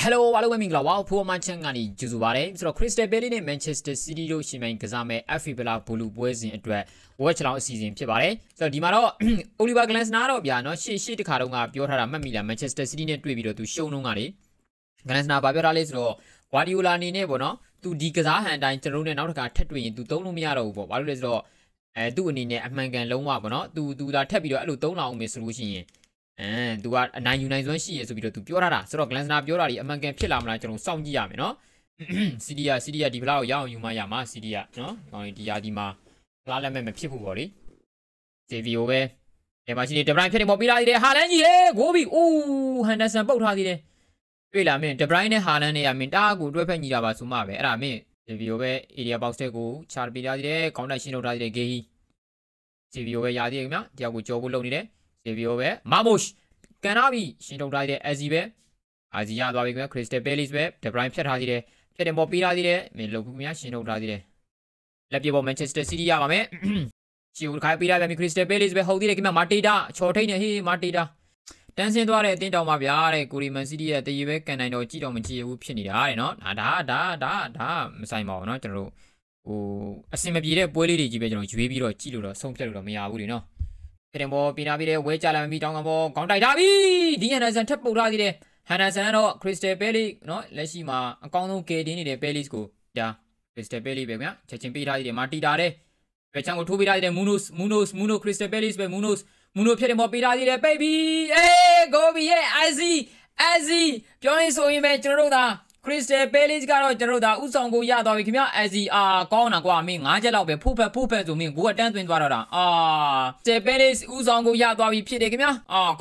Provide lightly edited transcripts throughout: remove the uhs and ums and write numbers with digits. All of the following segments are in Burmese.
Hello အားလုံးပဲမင်္ဂလာပါဖိုးမချန်ကနေကြိုဆိုပါရစေဆိုတော့ Crystal Palace နဲ့ Manchester City တို့ရှင်မြိုင်ကစားမဲ့ FA ဘလာဘူလူပွဲစဉ်အတွက် watch လောင်းအစီအစဉ်ဖြစ်ပါတယ်ဆိုတော့ဒီမှာတော့ Oliver Glasner တော့ဗျာနော်ရှေ့တခါတုန်းကပြောထားတာမှတ်မိလား Manchester City နဲ့တွေ့ပြီးတော့သူရှုံးတော့ကလေ Glasner ဘာပြောထားလဲဆိုတော့ Guardiola အနေနဲ့ပေါ့နော်သူဒီကစားဟန်တိုင်းကျွန်တော်တို့နဲ့နောက်တစ်ခါထပ်တွေ့ရင်သူသုံးလို့မရတော့ဘူးပေါ့ဘာလို့လဲဆိုတော့သူ့အနေနဲ့အမှန်ကန်လုံးဝပေါ့နော်သူဒါထပ်ပြီးတော့အဲ့လိုသုံးလာအောင်မယ်ဆိုလို့ရှိရင်သူကအနိုင်ယူနိုင်စွမ်းရှိရဆိုပြီးတော့သူပြောထားတာဆိုတော့ Glasner ပြောတာဒီအမှန်ကန်ဖြစ်လာမလားကျွန်တော်စောင့်ကြည့်ရမယ်နော် City ကဒီဘလောက်ရအောင်ယူမှရမှာ City ကနော်ကောင်းဒီရာဒီမှာလားလက်မဲ့မဖြစ်ဘူးပေါ့လေ Xavier ပဲဒီမှာရှိနေ De Bruyne ဖြစ်နေပေါ်ပြီးလာသေးတယ်ဟာလန်ကြီးဟဲ့ဂိုးပြီအိုး Henderson ပုတ်ထားသေးတယ်တွေ့လားမင်း De Bruyne နဲ့ Haaland နဲ့ကမင်းတားကိုတွဲဖက်ညီတာပါဆိုမှပဲအဲ့ဒါမင်း Xavier ပဲ area box တက်ကိုချားပေးထားသေးတယ်ခေါင်းတိုက်ရှင်းထုတ်ထားသေးတယ် Gehi Xavier ပဲရသေးတယ်ခင်ဗျတယောက်ကိုကြော်ဖို့လုပ်နေတယ် Xavier ပဲ Marmoush ကန်လာပြီရှင်းထုတ်ထားတဲ့ Azzi ပဲ Azzi ရသွားပြီခင်ဗျ Crystal Palace ပဲ De Bruyne ဖြတ်ထားသေးတယ်ဖြတ်တယ်ပေါ်ပေးထားသေးတယ်မင်းလုပ်ဘူးခင်ဗျရှင်းထုတ်ထားသေးတယ်လက်ပြပေါ် Manchester City ရပါမယ်ရှီဦးခိုင်းပေးထားပြန်ပြီ Crystal Palace ပဲဟုတ်သေးတယ်ခင်ဗျ Mateta ချော်ထိတ်နေဟေး Mateta တန်းစင်းသွားတဲ့အတင်းတောင်ပါဗျာတဲ့ကိုရီမန်စီးတီးရဲ့တရေပဲကန်နိုင်တော့ကြည့်တော့မကြည့်ဘူးဖြစ်နေတာတဲ့နော်ဒါမဆိုင်ပါဘူးနော်ကျွန်တော်တို့ဟိုအစင်မပြေတဲ့ပွဲလေးတွေကြီးပဲကျွန်တော်ရွေးပြီးတော့ကြည့်လို့တော့ဆုံးဖြတ်လို့တော့မရဘူးလေနော်တဲ့ဘောပြနာပြီးတဲ့ဝဲကြလာပြီတောင်းကဘောခေါင်းတိုက်ထားပြီဒီ Henderson ထပ်ပုတ်ထားသေးတယ် Henderson ကတော့ Crystal Palace နော်လက်ရှိမှာအကောင်းဆုံးကယ်တင်နေတဲ့ Palace ကိုဒါ Crystal Palace ပဲခင်ဗျချက်ချင်းပေးထားသေးတယ်မာတီတာတဲ့ဘယ်ချောင်းကိုထိုးပေးထားသေးတယ် Munoz Crystal Palace ပဲ Munoz ဖြစ်တယ်မော်ပေးထားသေးတယ် baby ဂိုဘီရဲ့ Azzi ပြောရင်ဆိုရင်ပဲကျွန်တော်တို့သာ Crystal Palace ကတော့ကျွန်တော်တို့သာဥဆောင်ကိုရသွားပြီခင်ဗျ Azzi ကောင်းတာကွာမင်း9ချက်လောက်ပဲဖုတ်ဖက်ဆိုမင်းကိုကတန်းသွင်းသွားတော့တာCrystal Palace ဥဆောင်ကိုရသွားပြီဖြစ်တယ်ခင်ဗျ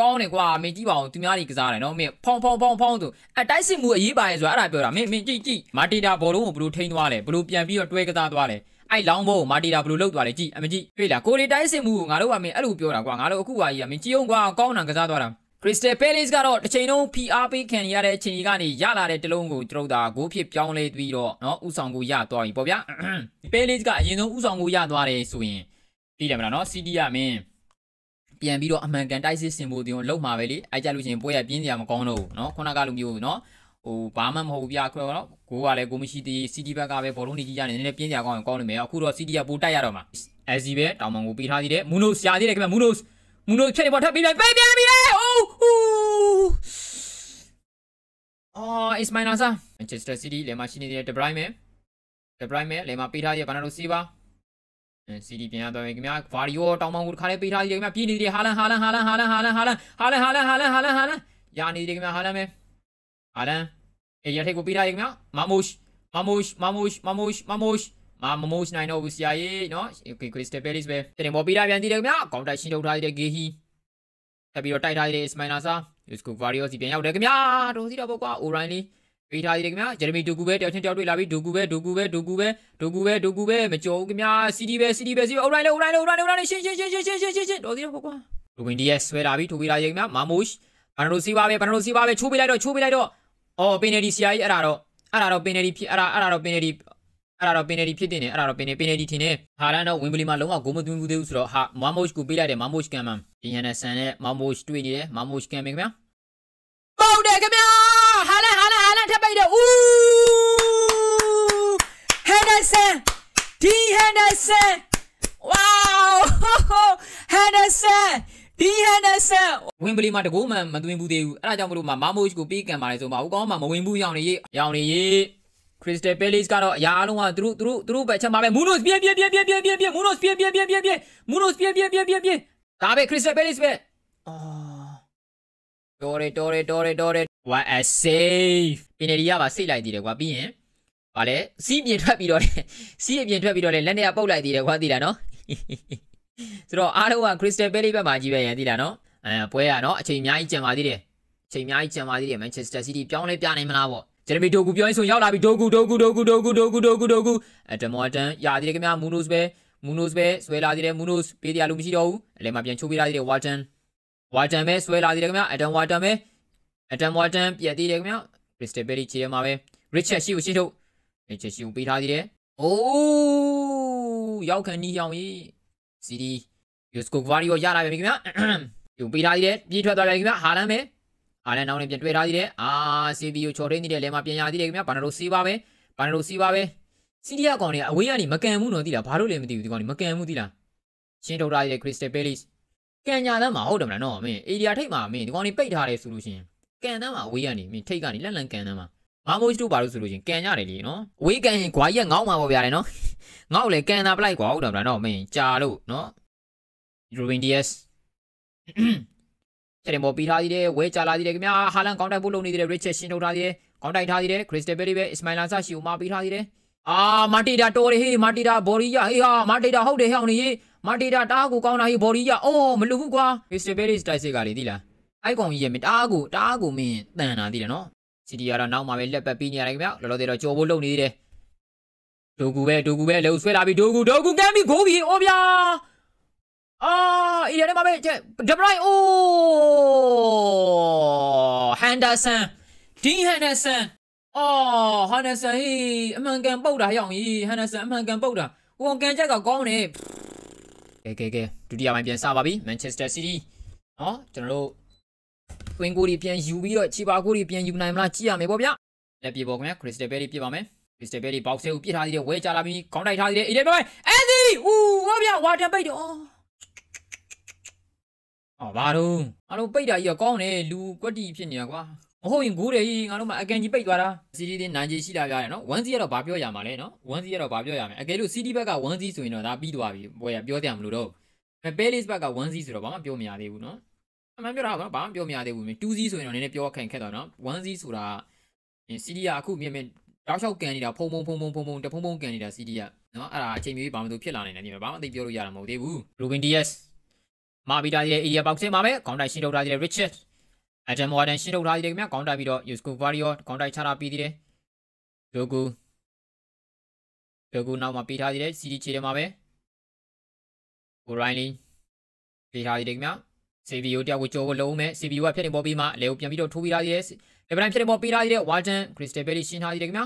ကောင်းတယ်ကွာမင်းကြည့်ပါဦးသူများကြီးကစားတယ်နော်မင်းဖောင်းဆိုတိုက်စစ်မှုအရေးပါရဲဆိုတာအဲ့ဒါပြောတာမင်းကြည့်မာတီတာဘောလုံးကိုဘယ်လိုထိန်းသွားလဲဘယ်လိုပြန်ပြီးတော့တွဲကစားသွားလဲအဲ့လောင်းဘောကိုမာတီတာဘယ်လိုလုပ်သွားလဲကြည့်အမကြည့်တွေ့လားကိုရီတိုင်းစစ်မှုကိုငါတို့ကမင်းအဲ့လိုပြောတာကွာငါတို့အခုကကြီးကမင်းကြည့်အောင်ကွာကောင်းတာကစားသွားတာ Crystal Palace ကတော့တစ်ချိန်လုံး PR ပေးခံရတဲ့အချိန်ကြီးကနေရလာတဲ့တလုံးကိုကျွန်တော်တို့ဂိုးဖြစ်ပြောင်းလဲပြီးတော့နော်ဥဆောင်ကိုရသွားပြီပေါ့ဗျာ Palace ကအရင်ဆုံးဥဆောင်ကိုရသွားတယ်ဆိုရင်ပြီးတယ်မလားနော် City ကမင်းပြန်ပြီးတော့အမှန်ကန်တိုက်စစ်စင်ဖို့တင်လုံးမှာပဲလေအဲ့ကြလို့ချင်းပွဲရပြင်းစရာမကောင်းတော့ဘူးနော်ခုနကလိုမျိုးနော်ဟိုဘာမှမဟုတ်ဘူးဗျာခွဲနော်ဂိုးကလည်းဂိုးမရှိသေး City ဘက်ကပဲဘောလုံးကြီးရနေနည်းနည်းပြင်းစရာကောင်းနေမယ်အခုတော့ City ကပိုတိုက်ရတော့မှာ Azzi ပဲတောင်ပံကိုပေးထားသေးတယ် Munoz ရှာသေးတယ်ခင်ဗျ Munoz ဖြစ်နေပေါ်ထပ်ပြီးပြန်ပြီIsmail Assar Manchester City လေမှာရှိနေတဲ့ De Bruyne လေမှာပေးထားတဲ့ဘာနာဒိုစီးပါCity ပြန်ရတော့ခင်ဗျာ Vario တောင်ပံကိုခါလေးပေးထားသေးတယ်ခင်ဗျာပြေးနေတယ်ဟာလန်ရနေတယ်ခင်ဗျာဟာလန်အေးရထိတ်ကိုပေးထားတယ်ခင်ဗျာ Marmoush နိုင်တော့ဘူးဆရာကြီးနော် Okay Crystal Palace ပဲတင်ပေါ်ပေးထားပြန်သေးတယ်ခင်ဗျာကောင်းတိုက်ရှင်းထုတ်ထားတဲ့ Gehi ထပ်ပြီးတော့တိုက်ထားတဲ့ Ismail Assar Yusko Vario စီပြန်ရောက်တယ်ခင်ဗျာတို့စီတော့ပေါ့ကွာ O'Reilly ပေးထားသေးတယ်ခင်ဗျာ Jeremy Doku ပဲတယောက်ချင်းတယောက်တွေ့လာပြီ Doku ပဲမကြော်ဘူးခင်ဗျာ City ပဲ O'Reilly ရှင်းတို့စီတော့ပေါ့ကွာ Ruben Dias ဆွဲလာပြီထိုးပေးထားသေးတယ်ခင်ဗျာ Marmoush ဘာလို့စီပါပဲချိုးပေးလိုက်တော့penalty ဆရာကြီးအဲ့ဒါတော့ penalty ဖြစ်အဲ့ဒါတော့ penalty ဖြစ်တင်တယ်အဲ့ဒါတော့ penalty ထင်တယ်ဟာလန်တော့ Wembley မှာလုံးဝဂိုးမသွင်းဘူးသေးဘူးဆိုတော့ဟာ Marmoush ကိုပေးလိုက်တယ် Marmoush ကန်မှာဒီ Henderson နဲ့ Marmoush တွေ့နေတယ် Marmoush ကန်မယ်ခင်ဗျာပေါက်တယ်ခင်ဗျာဟာလန်ထပ်ပိတ်တယ်ဦး Henderson wow Henderson Wembley မှာတကူမှမသွင်းဘူးသေးဘူးအဲ့ဒါကြောင့်မလို့ Marmoush ကိုပေးကန်ပါတယ်ဆိုမှဟိုကောင်းမှမဝင်ဘူးရောင်နေရေး Crystal Palace ကတော့အရာအလုံးကသူတို့ပဲချက်မှာပဲ Munoz ပြေး Munoz ပြေးဒါပဲ Crystal Palace ပဲတော်တယ် what a save ပင်နယ်ဒီကပါစိတ်လိုက်သေးတယ်ကွာပြီးရင်ဗာလဲစီးအပြင်ထွက်ပြီးတော့လေလက်နဲ့ပုတ်လိုက်သေးတယ်ကွာသိလားနော်ဆိုတော့အားလုံးက Crystal Palace ဘက်မှာကြီးပဲရန်သိလားနော်ပွဲရနော်အချိန်အများကြီးကြံပါသေးတယ်Manchester City ပြောင်းလဲပြနိုင်မလားပေါ့Jeremy Doku ပြောရင်ဆိုရောက်လာပြီ Doku Demorton ရသေးတယ်ခင်ဗျာ Munoz ပဲဆွဲလာသေးတယ် Munoz ပေးတရားလို့မရှိတော့ဘူးအလဲမှာပြန်ချိုးပေးလာသေးတယ် Walton ပဲဆွဲလာသေးတယ်ခင်ဗျာ Adam Walton ပြတ်သေးတယ်ခင်ဗျာ Crystal Palace ချေရမှာပဲ Richard ရှိကိုရှင်းထုတ် Richard ရှိကိုပေးထားသေးတယ်ရောက်ခံနီးအောင်ကြီး City Yusko Vario ရလာပြီခင်ဗျာယူပေးထားသေးတယ်ပြေးထွက်သွားပြီခင်ဗျာဟာလန်ပဲ အားလည်းနောက်နေပြန်တွေ့ထားသေးတယ်အာစီဗီယိုချော်ထိန်နေတဲ့လဲမှာပြန်ရသေးတယ်ခင်ဗျာဘာနာတို့စီးပါပဲစီးရီးယားကောင်တွေအဝေးကနေမကန်ဘူးနော်သိလားဘာလို့လဲမသိဘူးဒီကောင်တွေမကန်ဘူးသိလားရှင်းထုတ်ထားတဲ့ Crystal Palace ကန်ညာတန်းမှာဟုတ်တယ်မလားနော်မင်းအေရီယာထိတ်မှာမင်းဒီကောင်တွေပိတ်ထားတယ်ဆိုလို့ရှိရင်ကန်တန်းမှာအဝေးကနေမင်းထိတ်ကနေလန့်ကန်တန်းမှာမာမိုးတို့ဘာလို့ဆိုလို့ရှိရင်ကန်ရတယ်လေနော်အဝေးကန်ရင်ခွာကြီးကငေါ့မှာပေါ့ဗျာလေနော်ငေါ့လေကန်တာပလိုက်ကွာဟုတ်တယ်မလားနော်မင်းကြာလို့နော် Ruben Dias ချက်မော်ပြီးထားသေးတယ်ဝဲကြာလာသေးတယ်ခင်ဗျာဟာလန်ကောင်တိုက်ဖို့လုပ်နေသေးတယ် Richard ရှင်းထုတ်ထားသေးတယ်ကောင်တိုက်ထားသေးတယ် Crystal Palace ပဲ Ismail Assar ရှီကိုမှာပြီးထားသေးတယ်အာမာတီတာတော်တယ်ဟေးမာတီတာဘော်ရီယာဟေးဟာမာတီတာဟုတ်တယ်ဟောင်းနေဟေးမာတီတာတားကိုကောင်းတာဟေးဘော်ရီယာအိုးမလူဘူးကွာ Crystal Palace တိုက်စစ်ကလေသိလားအိုက်ကောင်ကြီးရဲ့မတားကိုမင်းတန်တာသိတယ်နော်စီတီကတော့နောက်မှာပဲလက်ပတ်ပြီးနေရတယ်ခင်ဗျာလောလောဆယ်တော့ကြော်ဖို့လုပ်နေသေးတယ်ဒိုကူပဲလှုပ်ဆွဲလာပြီဒိုကူကမ်းပြီးဂိုးပြီးအိုးဗျာအာအီရန်မှာပဲဒဘရိုင်အိုးဟန်ဒါဆန်ဒီဟန်ဒါဆန်အော်ဟန်ဒါဆန်ဟေးအမှန်ကန်ပုတ်တာရောက်ကြီးဟန်ဒါဆန်အမှန်ကန်ပုတ်တာဟိုကန်ချက်ကကောင်းတယ်ကဲဒုတိယပိုင်းပြန်စပါပြီမန်ချက်စတာစီးတီးနော်ကျွန်တော်တို့တွင်းကိုတွေပြန်ယူပြီးတော့ချီပါကိုတွေပြန်ယူနိုင်မလားကြည့်ရမယ်ပေါ့ဗျလက်ပြေပေါ်ခင်ဗျာ Crystal Palace ပြစ်ပါမယ် Crystal Palace ဘောက်ဆဲကိုပြစ်ထားသေးတယ်ဝဲချလာပြီးခေါင်းတိုက်ထားသေးတယ်အေးတယ်ပဲအဲ့ဒီဟောဗျဝါတပိတ်တော့အော်ဘာတော့အားလုံးပိတ်တာကြီးကကောင်းတယ်လူကွက်တီဖြစ်နေတာကွာမဟုတ်ရင်ဂိုးတယ်ငါတို့မှအကန်ကြီးပိတ်သွားတာစီတီးနိုင်ကြီးရှိလာကြတယ်နော်1-0ကတော့ဘာပြောရမှာလဲနော်1-0ကတော့ဘာပြောရမယ်အကယ်လို့စီတီးဘက်က1-0ဆိုရင်တော့ဒါပြီးသွားပြီပွဲရပြောတယ်မလို့တော့Palace ဘက်က1-0ဆိုတော့ဘာမှပြောမရသေးဘူးနော်အမှန်ပြောတာဘာမှပြောမရသေးဘူး2-0ဆိုရင်တော့နည်းနည်းပြောခက်တော့နော်1-0ဆိုတာစီတီးကအခုမြင်တောက်လျှောက်ကန်နေတာဖုံတဖုံကန်နေတာစီတီးကနော်အဲ့ဒါအချိန်မျိုးဘာမှမသိဖြစ်လာနိုင်တယ်ဒီမှာဘာမှသိပြောလို့ရတာမဟုတ်သေးဘူး Ruben Dias မာဘီတာရဲ့ area box မှာပဲခေါင်းတိုက်ရှင်းထုတ်ထားတဲ့ Richard Adam Warden ရှင်းထုတ်ထားတဲ့ခင်ဗျာခေါင်းတိုက်ပြီးတော့ Yusko Vario ခေါင်းတိုက်ချတာပြီးသေးတယ်ဒိုကူနောက်မှာပေးထားသေးတယ် CD ခြေထဲမှာပဲ O'Reilly ပေးထားသေးတယ်ခင်ဗျာ CVO တယောက်ကိုကြော်ကိုလုံးမယ် CVO ကဖြတ်နေပေါ်ပြီးမှလေကိုပြန်ပြီးတော့ထိုးပြီးထားသေးတယ်လေပတိုင်းဖြတ်နေပေါ်ပေးထားသေးတယ် Warden Crystal Palace ရှင်းထားသေးတယ်ခင်ဗျာ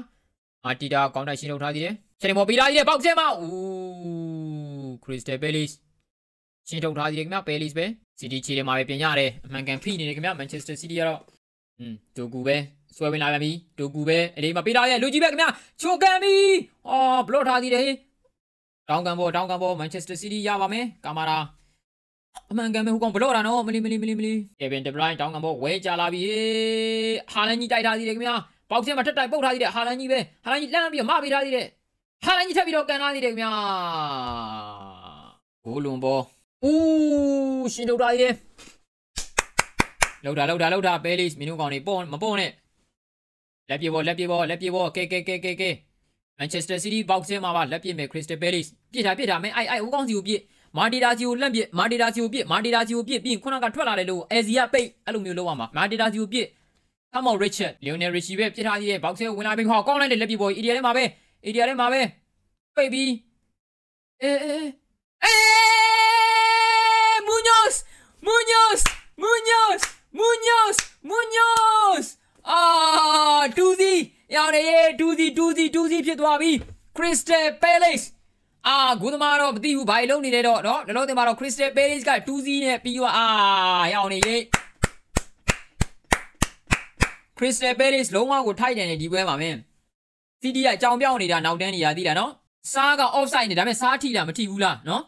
မာတီတာခေါင်းတိုက်ရှင်းထုတ်ထားသေးတယ်ဖြတ်နေပေါ်ပေးထားသေးတယ်ပေါက်ချက်မှာဦး Crystal Palaceရှင်းထုတ်ထားသေးတယ်ခင်ဗျာ Palace ပဲ City ခြေထဲမှာပဲပြင်ရတယ်အမှန်ကန်ဖိနေတယ်ခင်ဗျာ Manchester City ကတော့ဒိုကူပဲဆွဲဝင်လာပြန်ပြီဒိုကူပဲအလေးမှာပေးထားရဲ့လူကြီးပဲခင်ဗျာချိုကန်ပြီအော်ဘလော့ထားသေးတယ်တောင်းကန်ပေါ် Manchester City ရပါမယ်ကာမာရာအမှန်ကန်ပဲဟိုကောင်ဘလော့တာနော်မလီ Kevin De Bruyne တောင်းကန်ပေါ်ဝဲကြလာပြီဟာလန်ကြီးတိုက်ထားသေးတယ်ခင်ဗျာပေါက်ချက်မှာထက်တိုက်ပုတ်ထားသေးတယ်ဟာလန်ကြီးပဲဟာလန်ကြီးလမ်းပြီးမပေးထားသေးတယ်ဟာလန်ကြီးထပ်ပြီးတော့ကန်ထားသေးတယ်ခင်ဗျာဂိုးလွန်ပေါ်ရှင်းထုတ်ထားသေးတယ်လောက်တာ Palace မင်းတို့ကောင်တွေမပေါ့နဲ့လက်ပြေပေါ်ကဲ Manchester City box ထဲမှာပါလက်ပြေမယ် Crystal Palace ပြစ်တာမင်းအိုက်ဟိုကောင်စီကိုပြစ်မာတီတာစီကိုလက်ပြစ်မာတီတာစီကိုပြစ်ပြီးခုနကထွက်လာတယ်လို့အဲဇီယာပိတ်အဲ့လိုမျိုးလုပ်ရမှာမာတီတာစီကိုပြစ်Come on Richard Lionel Richie ပဲပြစ်ထားသေးတယ် box ထဲဝင်လာပြီးဟောကောင်းလိုက်တယ်လက်ပြေပေါ် area ထဲမှာပဲပိတ်ပြီးMunoz 2-0ရောက်နေ2-0ဖြစ်သွားပြီ Crystal Palace ဂိုးသမားတော့မသိဘူးဘာလုံးနေလဲတော့နော်လောလောဆယ်မှာတော့ Crystal Palace က2-0နဲ့ပြီးသွားရောက်နေလေ Crystal Palace လုံးဝကိုထိုက်တယ်နေဒီပွဲမှာမင်း City ကအကြောင်ပြောင်းနေတာနောက်တန်းနေရသေးတာနော်စားက offside နေဒါပေမဲ့စားထိလားမထိဘူးလားနော်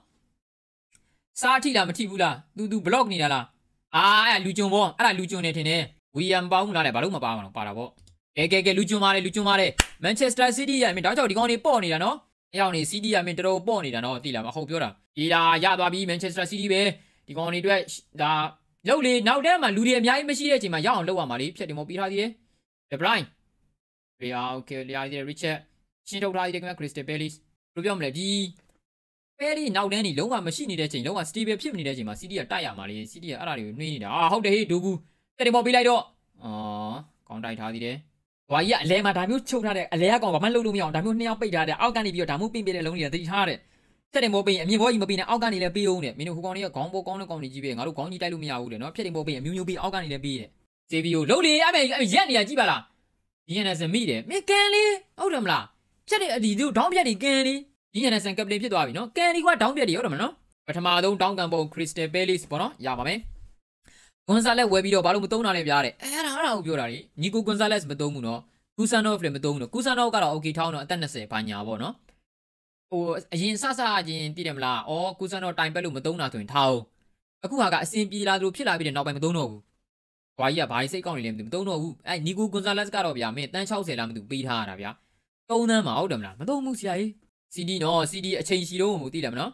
စားထိလားမထိဘူးလားသူ block နေတာလားအဲ့လူကျွန်းပေါ့အဲ့ဒါလူကျွန်းနေထင်တယ်ဝီယမ်ပေါင်းလာတယ်ဘာလို့မပါမှာတော့ပါတာပေါ့ကဲလူကျွန်းမာတယ် Manchester City ရမင်းတောက်ချောက်ဒီကောင်တွေပေါ့နေတာနော်အရောက်နေ City ရမင်းတော်တော်ပေါ့နေတာနော်သိလားမဟုတ်ပြောတာဒီလာရသွားပြီ Manchester City ပဲဒီကောင်တွေအတွက်ဒါရုပ်လေနောက်တန်းမှာလူတွေအများကြီးမရှိတဲ့အချိန်မှာရအောင်လုပ်ရမှာလေဖြတ်တယ်မောပြီးထားသေးတယ် De Bruyne โอเคလျာသေးတယ် Richard ရှင်းထုတ်ထားသေးတယ်ခင်ဗျ Crystal Palace ဘယ်လိုပြောမလဲဒီPalace နောက်တန်းကြီးလုံးဝမရှိနေတဲ့အချိန်လုံးဝ stable ဖြစ်နေတဲ့အချိန်မှာ City ကတိုက်ရမှာလေ City ကအဲ့ဒါတွေကိုနှွေးနေတာဟုတ်တယ်ဟေးဒိုကူဖြတ်တယ်မောပြီးလိုက်တော့ကောင်းတိုက်ထားသေးတယ်ဝါကြီးကအလဲမှာဒါမျိုးချုပ်ထားတဲ့အလဲကောင်ဘာမှလုပ်လို့မရအောင်ဒါမျိုးနှစ်ယောက်ပိတ်ထားတဲ့အောက်ကနေပြီးတော့ဒါမျိုးပင်ပြတဲ့လုံးတွေကတိထားတဲ့ဖြတ်တယ်မောပြီးအမြင့်ဘောကြီးမပြီးနဲ့အောက်ကနေလည်းပြီးအောင်တဲ့မင်းတို့ဟိုကောင်တွေကခေါင်းပေါ်ကောင်းတဲ့ကောင်တွေကြီးပဲငါတို့ခေါင်းကြီးတိုက်လို့မရဘူးတဲ့နော်ဖြတ်တယ်မောပြီးအမျိုးမျိုးပြီးအောက်ကနေလည်းပြီးတဲ့စေဗီယိုလုံးလေအဲ့ရက်နေရကြည့်ပါလားဒီရန်ဆန်မိတယ်မင်းကန်လေဟုတ်တယ်မလားဖြတ်တဲ့အဒီတို့ဒေါင်းဖြတ်တွေကန်လေဒီရန်ဆန်ကပလင်ဖြစ်သွားပြီနော်ကန်ဒီကဒေါင်းဖြတ်တွေဟုတ်တယ်မလားနော်ပထမဆုံးတောင်းကန်ပုံ Crystal Palace ပေါ့နော်ရပါမယ် Gonzalez ဝယ်ပြီးတော့ဘာလို့မသုံးတာလဲပြရတယ်အဲ့ဒါကိုပြောတာလေ Nico Gonzalez မသုံးဘူးနော် Kusanov လည်းမသုံးဘူးနော် Kusanov ကတော့ okay ထောင်းတော့အသက်20ဘာညာပေါ့နော်ဟိုအရင်စချင်းတည်တယ်မလားဩ Kusanov တိုင်ပက်လို့မသုံးတာဆိုရင်ထောင်းအခုဟာကအစင်ပြေလာသလိုဖြစ်လာပြီးတဲ့နောက်ပိုင်းမသုံးတော့ဘူးဘာကြီးကဘာစိတ်ကောင်းနေလဲမသိဘူးမသုံးတော့ဘူးအဲ့ Nico Gonzalez ကတော့ဗျာမင်းတန်း60လားမသိဘူးပေးထားရတာဗျာ3သန်းမှာဟုတ်တယ်မလားမသုံးဘူးဆရာကြီး CD နော် CD အချိန်ရှိတော့ဟိုတည်တယ်မနော်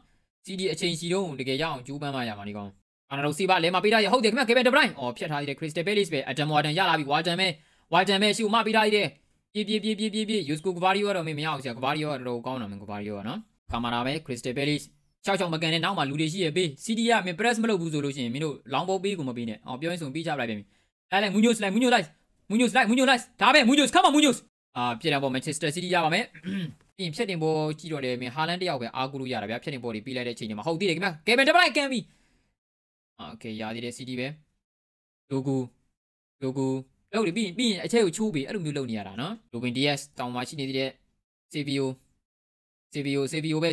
CD အချိန်ရှိတော့တကယ်ရအောင်ကြိုးပမ်းမှရမှာဒီကောင်အာနာတို့စီပါလဲမပေးထားရဟုတ်တယ်ခင်ဗျာ Kevin De Bruyne အော်ဖြတ်ထားရတဲ့ Crystal Palace ပဲ Adam Warden ရလာပြီ Warden ပဲရှူမပေးထားရတဲ့ပြေ Yusko Gvardiol တော့မင်းမရအောင်ဆရာ Gvardiol တော့ကောင်းတာမင်း Gvardiol နော်ကာမာရာပဲ Crystal Palace 6မကန်နဲ့နောက်မှလူတွေရှိရပေး CD ကမင်း press မလုပ်ဘူးဆိုလို့ရှိရင်မင်းတို့လောင်းပေါ်ပေးကိုမပေးနဲ့အော်ပြောရင်ဆိုပြီးချပလိုက်ပြီအဲ့လေ Munoz ဒါပဲ Munoz come on Munoz ပြည်တယ်ပေါ့ Manchester City ရပါမယ်ပြင်ဖြတ်တင်ပေါ်ကြည့်တော့တယ်မင်းဟာလန်တယောက်ပဲအားကိုလို့ရတာဗျာဖြတ်တင်ပေါ်တွေပြီးလိုက်တဲ့အချိန်မှာဟုတ်သေးတယ်ခင်ဗျာ Kevin De Bruyne ကန်ပြီOkay ရသေးတယ် CD ပဲ Dogu လောက်ပြီးရင်အချက်ကိုချိုးပြီးအဲ့လိုမျိုးလုပ်နေရတာနော် Ruben Dias တောင်မှရှိနေသေးတဲ့ Savio ပဲ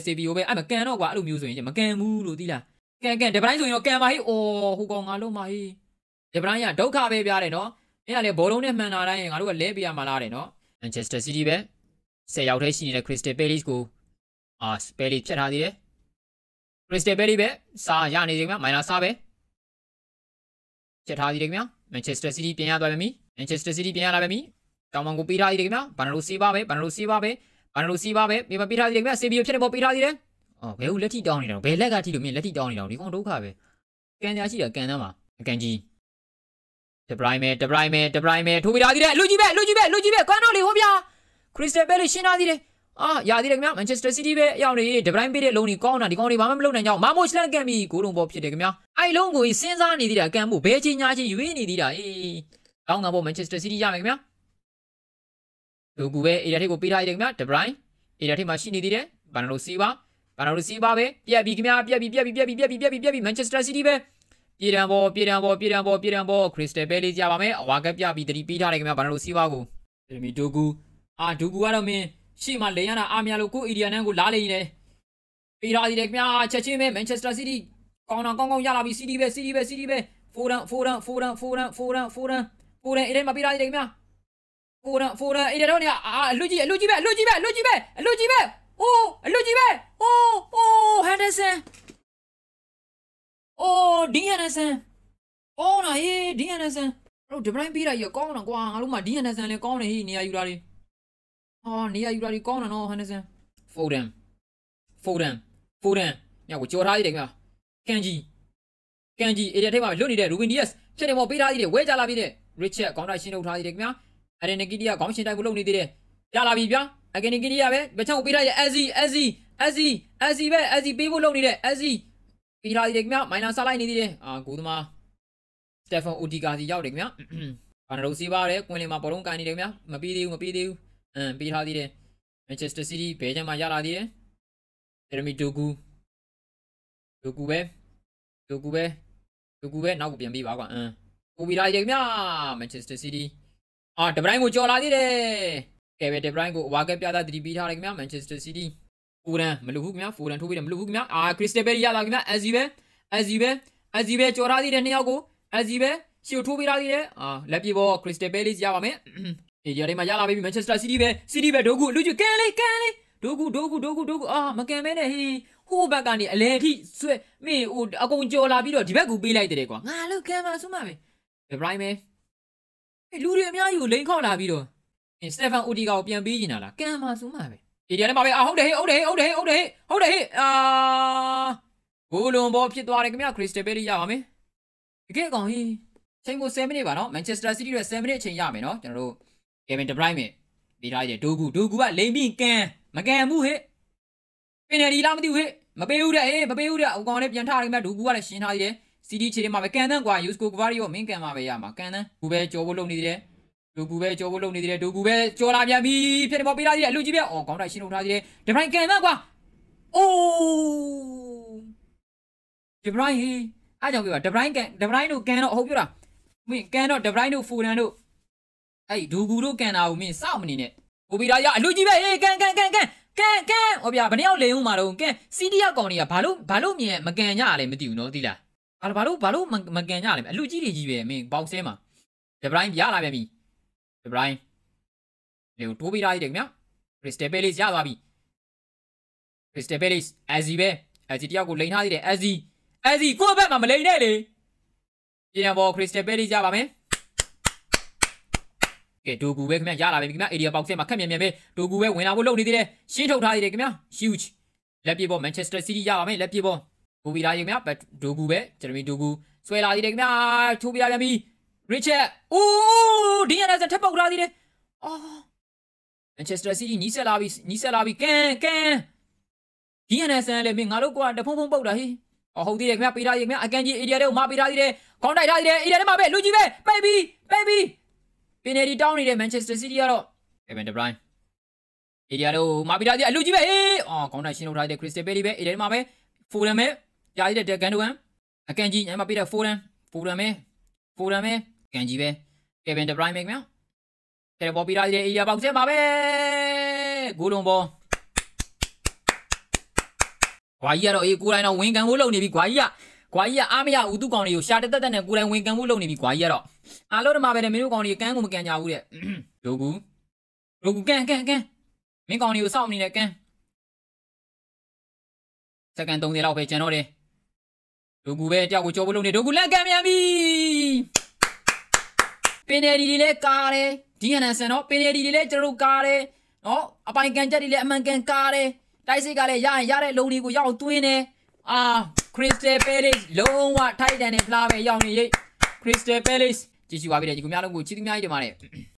အဲ့မကန်တော့ကွာအဲ့လိုမျိုးဆိုရင်မကန်ဘူးလို့သိလားကန် De Bruyne ဆိုရင်တော့ကန်ပါဟေးအော်ဟိုကောင်ငါလုံးပါဟေး De Bruyne ကဒုက္ခပဲပြရတယ်နော်အဲ့ဒါလေဘောလုံးနဲ့မှန်တာတိုင်းငါတို့ကလဲပေးရမှာလားတဲ့နော် Manchester City ပဲ10ယောက်ထဲရှိနေတဲ့ Crystal Palace ကိုPalace ဖြတ်ထားသေးတယ် Crystal Palace ပဲစာရနေတယ်ခင်ဗျမိုင်နာစာပဲဖြတ်ထားသေးတယ်ခင်ဗျ Manchester City ပြန်ရသွားပြီ Manchester City ပြန်ရလာပြီတောင်မန်ကိုပေးထားသေးတယ်ခင်ဗျဘာနာလိုစီးပါပဲပေးထားသေးတယ်ခင်ဗျ Savio ဖြတ်တယ်ပေါ်ပေးထားသေးတယ်ဘယ်ဟုတ်လက်ထိတောင်းနေတာဘယ်လက်ကထိလို့မြင်လက်ထိတောင်းနေတာဒီကောင်ဒုက္ခပဲကန်ညာရှိတာကန်သမ်းမှာအကန်ကြီး De Bruyne ထိုးပေးထားသေးတယ်လူကြီးပဲကွမ်းတော့လေဟောဗျာ Crystal Palace ရှင်းထားသေးတယ်ရသေးတယ်ခင်ဗျ Manchester City ပဲရောက်နေ De Bruyne ပေးတဲ့လုံးကြီးကောင်းတာဒီကောင်တွေဘာမှမလုပ်နိုင်ကြအောင်မာမိုချလန်ကန်ပြီဂိုးလုံးပေါ်ဖြစ်တယ်ခင်ဗျအဲ့လုံးကိုစဉ်းစားနေသေးတာကန်ဖို့ဘဲချင်းညာချင်းရွေးနေသေးတာကောင်းတာပေါ့ Manchester City ရမယ်ခင်ဗျလူကူပဲအေရီယာထိကိုပေးထားရတယ်ခင်ဗျ De Bruyne အေရီယာထိမှာရှိနေသေးတယ်ဘာနာလိုစီးပါပဲပြက်ပြီခင်ဗျပြက်ပြီ Manchester City ပဲပြေတံပေါ် Crystal Palace ရပါမယ်အဝါကပြပြီးတတိပေးထားတယ်ခင်ဗျဘာနာလိုစီးပါကိုဒီဒိုကူကတော့မင်းရှေ့မှာလိန်ရတာအားများလို့ကိုအီဒီယာနန်ကိုလားလိန်နေပေးထားသေးတယ်ခင်ဗျာချက်ချင်းပဲ Manchester City ကောင်းရလာပြီ City ပဲ Foden အဲ့ဒါမပေးထားသေးတယ်ခင်ဗျာFoden အဲ့ဒါတော့နေအလူကြီးပဲအိုးအလူကြီးပဲHenderson Dean Henderson နာဟေး Dean Henderson တို့ De Bruyne ပေးတာကြီးကောင်းတာကွာငါတို့မှ Dean Henderson လည်းကောင်းတယ်ဟေးနေရာယူတာတွေနေရာယူတာတွေကောင်းတာနော် Henderson Foden ညကိုကြော်ထားသေးတယ်ခင်ဗျာကန်ကြီးအေရီယာထိပ်မှာလွတ်နေတဲ့ Ruben Dias ချက်တယ်ပေါ်ပေးထားသေးတယ်ဝဲကြလာပြီတဲ့ Richard ခေါင်းတိုက်ရှင်းထုတ်ထားသေးတယ်ခင်ဗျာအဲ့ဒီ Nikitia ခေါင်းရှင်းတိုက်ကိုလုပ်နေသေးတယ်ရလာပြီဗျာအကယ် Nikitia ပဲဘချောင်းကိုပေးထားရဲ့ Azzi ပဲ Azzi ပေးဖို့လုပ်နေတဲ့ Azzi ပေးထားသေးတယ်ခင်ဗျာမိုင်နာစားလိုက်နေသေးတယ်ကိုသမား Stefan Udiga စီရောက်တယ်ခင်ဗျာဘာနာလို့စီးပါတယ်ကွင်းလင်မှာဘောလုံးကန်နေတယ်ခင်ဗျာမပေးသေးဘူးပေးထားသေးတယ် Manchester City ဘဲချမ်းမှာရလာသေးတယ် Jeremy Doku ပဲနောက်ကိုပြန်ပေးပါကွာကိုပြီးလာသေးတယ်ခင်ဗျာ Manchester City De Bruyne ကိုကြော်လာသေးတယ်Kevin De Bruyne ကိုဝါကက်ပြတာတတိပေးထားတယ်ခင်ဗျာ Manchester City Foden မလုပ်ဘူးခင်ဗျာ Foden ထိုးပေးတယ်မလုပ်ဘူးခင်ဗျာCrystal Palace ရလာခင်ဗျာ Azzi ပဲကြော်ထားသေးတယ်နှစ်ယောက်ကို Azzi ပဲရှီကိုထိုးပေးထားသေးတယ်လက်ပြေပေါ် Crystal Palace ရပါမယ်အေးဒီမှာရလာပြီ Manchester City ပဲဒိုကူလူကြီးကန်လေးဒိုကူမကန်မဲနဲ့ဟေးဟိုဘက်ကနေအလဲထိဆွဲမင်းဟိုအကုန်ကြော်လာပြီးတော့ဒီဘက်ကိုပေးလိုက်တယ်ကွာငါလို့ကန်မှာဆွမ်းပါမယ် De Bruyne ပဲလူတွေအများကြီးကိုလိန်ခေါက်လာပြီးတော့Stefan Udiga ကိုပြန်ပေးနေတာလားကန်မှာဆွမ်းပါပဲဒီထဲမှာပဲဟုတ်တယ်ဟေးဂိုးလုံးပေါ်ဖြစ်သွားတယ်ခင်ဗျ Crystal Palace ရပါမယ်တကယ်ကောင်ဟေးချိန်ကို7မိနစ်ပါနော် Manchester City ရဲ့7မိနစ်အချိန်ရမယ်နော်ကျွန်တော်တို့ Kevin De Bruyne ပေးထားတယ်ဒိုကူကလိန်ပြီးမကန်ဘူးဟဲ့ပင်နယ်ဒီလားမသိဘူးဟဲ့မပေးဘူးတဲ့ဟိုကောင်လေးပြန်ထားတယ်ခင်ဗျဒိုကူကလည်းရှင်းထားသေးတယ် CD ခြေထဲမှာပဲကန်တန်းကွာ Yusko Gvardiol မင်းကန်မှာပဲရမှာကန်တန်းကူပဲကြော်ဖို့လုပ်နေသေးတယ်ဒိုကူပဲကြော်လာပြန်ပြီဖြစ်တယ်ပေါ်ပေးထားသေးတယ်လူကြီးပဲခေါင်းတိုက်ရှင်းထုတ်ထားသေးတယ် De Bruyne ကန်တန်းကွာDe Bruyne ဟေးအားကြောင့်ပြောတာ De Bruyne တို့ကန်တော့ဟုတ်ပြောတာမင်းကန်တော့ De Bruyne တို့ Foden တို့အဲ့ဒိုကူတို့ကန်တာကိုမင်းစောက်မနေနဲ့ဟိုပြီးတော့ရအလူကြီးပဲဟေးကန်ဟောဗျာဘယ်နှစ်ယောက်လိန်ဦးမှာတော့ကန် CD ရောက်ကောင်တွေကဘာလို့မြင်မကန်ကြရလဲမသိဘူးနော်သိလား ဘာလို့မကန်ကြလဲအလူကြီးတွေကြီးပဲမင်းပေါက်ဆဲမှာဒဘရိုင်းရလာပြန်ပြီဒဘရိုင်းလေတိုးပေးထားသေးတယ်ခင်ဗျာခရစ်စတယ်ပဲလေးရသွားပြီခရစ်စတယ်ပဲလေးအဇီပဲအဇီတယောက်ကိုလိန်ထားသေးတယ်အဇီကိုယ့်ဘက်မှာမလိန်နဲ့လေပြန်ပေါ်ခရစ်စတယ်ပဲလေးရပါမယ်ကဲဒိုဂူပဲခင်ဗျာရလာပြီခင်ဗျာအေရီယာပေါက်ဆဲမှာခက်မြန်ပဲဒိုဂူပဲဝင်လာဖို့လုပ်နေသေးတယ်ရှင်းထုတ်ထားသေးတယ်ခင်ဗျာ huge လက်ပြေပေါ်မန်ချက်စတာစီးတီးရပါမယ်လက်ပြေပေါ်ဘူပီလာရေခင်ဗျာဒိုဂူပဲဂျယ်မီဒိုဂူဆွဲလာသေးတယ်ခင်ဗျာထိုးပြရပြန်ပြီရစ်ချက်အိုးဒီရတဲ့ထပ်ပေါက်ထားသေးတယ်အော်မန်ချက်စတာစီးတီးနီးဆက်လာပြီကန်ဒီရတဲ့ဆန်လေမင်းငါတို့ကတဖုံဖုံပုတ်တာဟေးအော်ဟုတ်သေးတယ်ခင်ဗျာပေးထားရေခင်ဗျာအကန်ကြီးအေရီယာတွေကိုမပေးထားသေးတယ်ခေါင်းတိုက်ထားသေးတယ်အေရီယာထဲမှာပဲလူကြီးပဲပိတ်ပြီပင်နယ်ဒီတောင်းနေတဲ့မန်ချက်စတာစီးတီးကတော့ကေဗင်ဒဘရိုင်းအေရီယာတို့မပေးထားသေးအလူကြီးပဲဟေးအော်ခေါင်းတိုက်ရှင်းထုတ်ထားတဲ့ခရစ်စတယ်ပဲလေးပဲအေရီယာထဲမှာပဲဖိုရမ်ပဲကြားရတဲ့ကန်ဒိုကန်အကန်ကြီးညမှာပေးတဲ့ဖိုရမ်ပဲကန်ကြီးပဲကေဗင်ဒဘရိုင်းပဲခင်ဗျာကဲပေါ်ပေးထားတဲ့အေရီယာပေါက်ဆဲမှာပဲဂိုးလုံးပေါ်ကွာကြီးကတော့ကိုယ်တိုင်တော့ဝင်ကန်ဖို့လုပ်နေပြီကွာကြီးကအားမရဦးသူကောင်တွေကိုရှာတက်နဲ့ကိုယ်တိုင်ဝင်ကန်ဖို့လုပ်နေပြီကွာကြီးကတော့အားလုံးတမပဲမင်းတို့ကောင်တွေကန်းကိုမကန်ကြဘူးတဲ့ဒိုဂူကန်မင်းကောင်တွေကိုစောင့်နေတဲ့ကန်စက္ကန့်30လောက်ပဲကျန်တော့တယ်ဒိုဂူပဲတယောက်ကိုကြောဖို့လုပ်နေဒိုဂူလက်ကန်မြန်ပြီပင်နယ်ဒီတွေလည်းကားတယ်ဒီဟန်နန်ဆန်တော့ပင်နယ်ဒီတွေလည်းကျွန်တော်တို့ကားတယ်နော်အပိုင်ကန်ချက်တွေလည်းအမှန်ကန်ကားတယ်တိုက်စစ်ကလည်းရတဲ့လုံတွေကိုရောက်သွင်းတယ်ခရစ်စတယ်ပဲလေးလုံးဝထိုက်တန်တဲ့ဖလားပဲရောက်နေရိတ်ခရစ်စတယ်ပဲလေးကြည့်ရှုပါပြီတဲ့ဒီကများလုံးကိုချီးသီးများကြီးတင်ပါတယ်